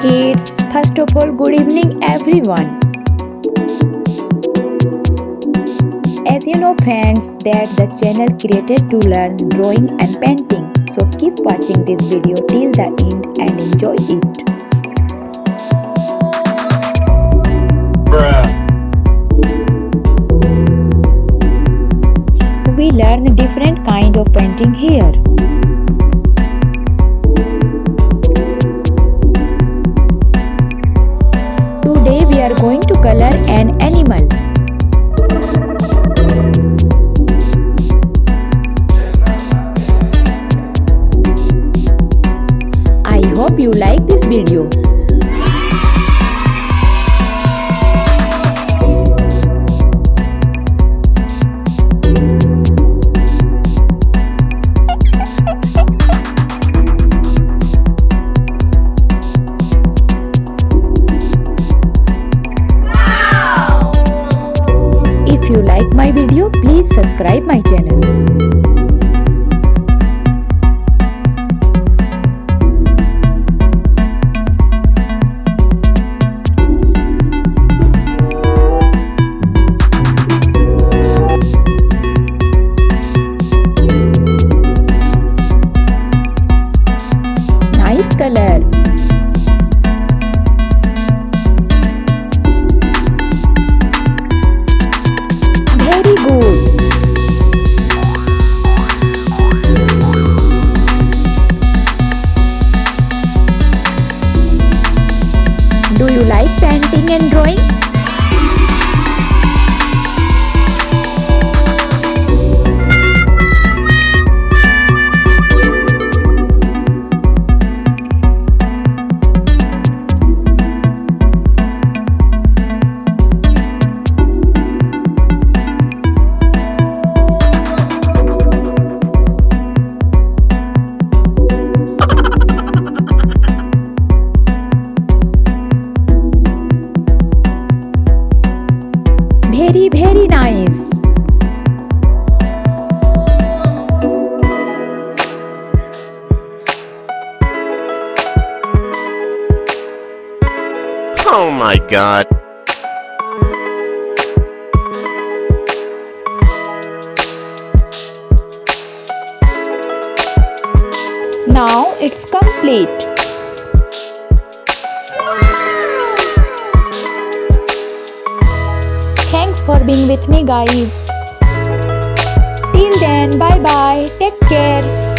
kids, first of all, good evening everyone. As you know friends, that the channel created to learn drawing and painting. So keep watching this video till the end and enjoy it. We learn different kind of painting here. Today we are going to color an animal. I hope you like this video. If you like my video, please subscribe my channel. Nice color. Very good. Do you like painting and drawing? Very nice. Oh my god. Now it's complete. Thanks for being with me guys. Till then, bye bye. Take care.